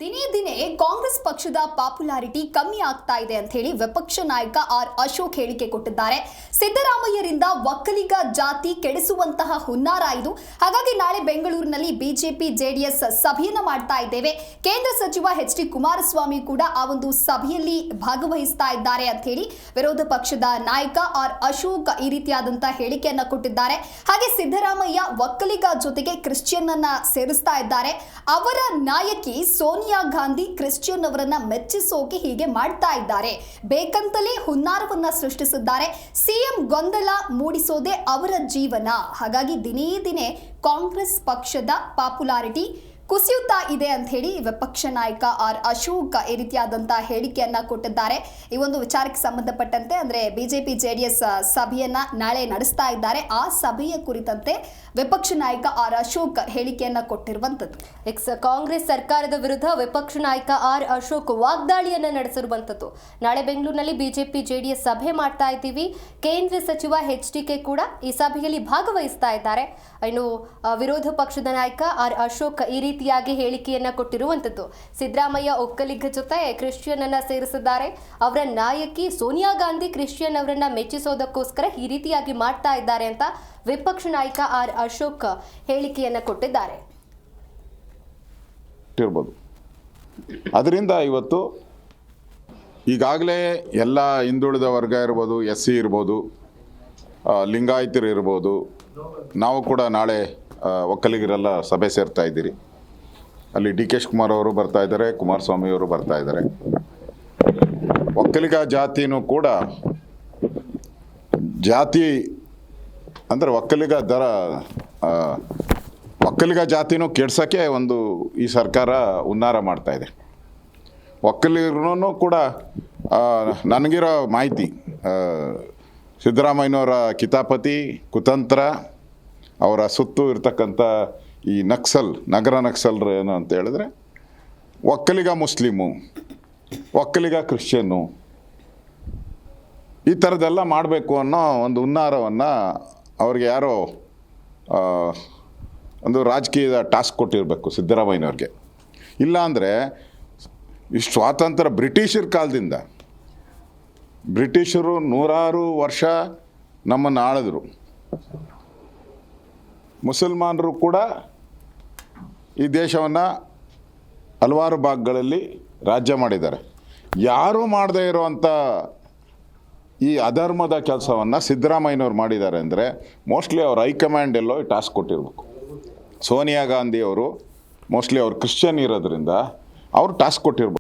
ದಿನೇ ದಿನೇ ಕಾಂಗ್ರೆಸ್ ಪಕ್ಷದ ಪಾಪ್ಯುಲಾರಿಟಿ ಕಮ್ಮಿ ಆಗ್ತಾ ಇದೆ ಅಂತ ಹೇಳಿ ವಿಪಕ್ಷ ನಾಯಕ ಆರ್ ಅಶೋಕ್ ಹೇಳಿಕೆ ಕೊಟ್ಟಿದ್ದಾರೆ. ಸಿದ್ದರಾಮಯ್ಯರಿಂದ ಒಕ್ಕಲಿಗ ಜಾತಿ ಕೆಡಿಸುವಂತಹ ಹುನ್ನಾರ ಇದು. ಹಾಗಾಗಿ ನಾಳೆ ಬೆಂಗಳೂರಿನಲ್ಲಿ ಬಿಜೆಪಿ ಜೆಡಿಎಸ್ ಸಭೆಯನ್ನ ಮಾಡ್ತಾ ಇದ್ದೇವೆ. ಕೇಂದ್ರ ಸಚಿವ ಎಚ್.ಡಿ. ಕುಮಾರಸ್ವಾಮಿ ಕೂಡ ಆ ಒಂದು ಸಭೆಯಲ್ಲಿ ಭಾಗವಹಿಸ್ತಾ ಇದ್ದಾರೆ ಅಂತ ಹೇಳಿ ವಿರೋಧ ಪಕ್ಷದ ನಾಯಕ ಆರ್ ಅಶೋಕ್ ಈ ರೀತಿಯಾದಂತಹ ಹೇಳಿಕೆಯನ್ನ ಕೊಟ್ಟಿದ್ದಾರೆ. ಹಾಗೆ ಸಿದ್ದರಾಮಯ್ಯ ಒಕ್ಕಲಿಗ ಜೊತೆಗೆ ಕ್ರಿಶ್ಚಿಯನ್ ಅನ್ನ ಸೇರಿಸ್ತಾ ಇದ್ದಾರೆ. ಅವರ ನಾಯಕಿ ಸೋನಿಯಾ ಗಾಂಧಿ ಕ್ರಿಶ್ಚಿಯನ್ ಅವರನ್ನ ಮೆಚ್ಚಿಸೋಕೆ ಹೀಗೆ ಮಾಡ್ತಾ ಇದ್ದಾರೆ. ಬೇಕಂತಲೇ ಹುನ್ನಾರವನ್ನ ಸೃಷ್ಟಿಸಿದ್ದಾರೆ. ಸಿಎಂ ಗೊಂದಲ ಮೂಡಿಸೋದೇ ಅವರ ಜೀವನ. ಹಾಗಾಗಿ ದಿನೇ ದಿನೇ ಕಾಂಗ್ರೆಸ್ ಪಕ್ಷದ ಪಾಪ್ಯುಲಾರಿಟಿ ಕುಸಿಯುತ್ತಾ ಇದೆ ಅಂತ ಹೇಳಿ ವಿಪಕ್ಷ ನಾಯಕ ಆರ್ ಅಶೋಕ್ ಈ ರೀತಿಯಾದಂತಹ ಹೇಳಿಕೆಯನ್ನ ಕೊಟ್ಟಿದ್ದಾರೆ. ಈ ಒಂದು ವಿಚಾರಕ್ಕೆ ಸಂಬಂಧಪಟ್ಟಂತೆ ಅಂದ್ರೆ ಬಿಜೆಪಿ ಜೆಡಿಎಸ್ ಸಭೆಯನ್ನ ನಾಳೆ ನಡೆಸ್ತಾ ಇದ್ದಾರೆ. ಆ ಸಭೆಯ ಕುರಿತಂತೆ ವಿಪಕ್ಷ ನಾಯಕ ಆರ್ ಅಶೋಕ್ ಹೇಳಿಕೆಯನ್ನ ಕೊಟ್ಟಿರುವಂತದ್ದು. ಕಾಂಗ್ರೆಸ್ ಸರ್ಕಾರದ ವಿರುದ್ಧ ವಿಪಕ್ಷ ನಾಯಕ ಆರ್ ಅಶೋಕ್ ವಾಗ್ದಾಳಿಯನ್ನ ನಡೆಸಿರುವಂತದ್ದು. ನಾಳೆ ಬೆಂಗಳೂರಿನಲ್ಲಿ ಬಿಜೆಪಿ ಜೆಡಿಎಸ್ ಸಭೆ ಮಾಡ್ತಾ ಇದ್ದೀವಿ. ಕೇಂದ್ರ ಸಚಿವ ಎಚ್.ಡಿ.ಕೆ ಕೂಡ ಈ ಸಭೆಯಲ್ಲಿ ಭಾಗವಹಿಸ್ತಾ ಇದ್ದಾರೆ. ಇನ್ನು ವಿರೋಧ ಪಕ್ಷದ ನಾಯಕ ಆರ್ ಅಶೋಕ್ ಈ ರೀತಿಯಾಗಿ ಹೇಳಿಕೆಯನ್ನ ಕೊಟ್ಟಿರುವಂತದ್ದು. ಸಿದ್ದರಾಮಯ್ಯ ಒಕ್ಕಲಿಗ ಜೊತೆ ಕ್ರಿಶ್ಚಿಯನ್ ಅನ್ನ ಸೇರಿಸಿದ್ದಾರೆ. ಅವರ ನಾಯಕಿ ಸೋನಿಯಾ ಗಾಂಧಿ ಕ್ರಿಶ್ಚಿಯನ್ ಅವರನ್ನ ಮೆಚ್ಚಿಸೋದಕ್ಕೋಸ್ಕರ ಈ ರೀತಿಯಾಗಿ ಮಾಡ್ತಾ ಇದ್ದಾರೆ ಅಂತ ವಿಪಕ್ಷ ನಾಯಕ ಆರ್ ಅಶೋಕ್ ಹೇಳಿಕೆಯನ್ನ ಕೊಟ್ಟಿದ್ದಾರೆ. ಅದರಿಂದ ಇವತ್ತು ಈಗಾಗಲೇ ಎಲ್ಲ ಹಿಂದುಳಿದ ವರ್ಗ ಇರ್ಬೋದು, SC ಇರ್ಬೋದು, ಲಿಂಗಾಯತರು ಇರ್ಬೋದು, ನಾವು ಕೂಡ ನಾಳೆ ಒಕ್ಕಲಿಗರೆಲ್ಲ ಸಭೆ ಸೇರ್ತಾ ಇದ್ದೀರಿ. ಅಲ್ಲಿ ಡಿ.ಕೆ. ಶಿವಕುಮಾರ್ ಅವರು ಬರ್ತಾ ಇದ್ದಾರೆ, ಕುಮಾರಸ್ವಾಮಿ ಅವರು ಬರ್ತಾ ಇದ್ದಾರೆ. ಒಕ್ಕಲಿಗ ಜಾತಿನೂ ಕೂಡ ಜಾತಿ ಅಂದರೆ ಒಕ್ಕಲಿಗ ಜಾತಿನೂ ಕೆಡ್ಸೋಕ್ಕೆ ಒಂದು ಈ ಸರ್ಕಾರ ಹುನ್ನಾರ ಮಾಡ್ತಾ ಇದೆ. ಒಕ್ಕಲಿಗರೂ ಕೂಡ ನನಗಿರೋ ಮಾಹಿತಿ ಸಿದ್ದರಾಮಯ್ಯನವರ ಕಿತಾಪತಿ ಕುತಂತ್ರ, ಅವರ ಸುತ್ತು ಇರ್ತಕ್ಕಂಥ ಈ ನಗರ ನಕ್ಸಲರು ಏನು ಅಂತ ಹೇಳಿದ್ರೆ ಒಕ್ಕಲಿಗ ಮುಸ್ಲಿಮು, ಒಕ್ಕಲಿಗ ಕ್ರಿಶ್ಚಿಯನ್ನು, ಈ ಥರದ್ದೆಲ್ಲ ಮಾಡಬೇಕು ಅನ್ನೋ ಒಂದು ಹುನ್ನಾರವನ್ನು ಅವ್ರಿಗೆ ಯಾರೋ ಒಂದು ರಾಜಕೀಯದ ಟಾಸ್ಕ್ ಕೊಟ್ಟಿರಬೇಕು ಸಿದ್ದರಾಮಯ್ಯನವ್ರಿಗೆ. ಇಲ್ಲಾಂದರೆ ಈ ಸ್ವಾತಂತ್ರ್ಯ ಬ್ರಿಟಿಷರ ಕಾಲದಿಂದ ಬ್ರಿಟಿಷರು 100 ವರ್ಷ ನಮ್ಮನ್ನು ಆಳಿದ್ರು. ಮುಸಲ್ಮಾನರು ಕೂಡ ಈ ದೇಶವನ್ನು ಹಲವಾರು ಭಾಗಗಳಲ್ಲಿ ರಾಜ್ಯ ಮಾಡಿದ್ದಾರೆ. ಯಾರೂ ಮಾಡದೇ ಇರುವಂಥ ಈ ಅಧರ್ಮದ ಕೆಲಸವನ್ನು ಸಿದ್ದರಾಮಯ್ಯನವ್ರು ಮಾಡಿದ್ದಾರೆ ಅಂದರೆ ಮೋಸ್ಟ್ಲಿ ಅವ್ರ ಹೈಕಮಾಂಡ್ ಎಲ್ಲೋ ಟಾಸ್ಕ್ ಕೊಟ್ಟಿರ್ಬೇಕು. ಸೋನಿಯಾ ಗಾಂಧಿ ಅವರು ಮೋಸ್ಟ್ಲಿ ಅವ್ರು ಕ್ರಿಶ್ಚಿಯನ್ ಇರೋದ್ರಿಂದ ಅವ್ರು ಟಾಸ್ಕ್ ಕೊಟ್ಟಿರ್ಬೇಕು.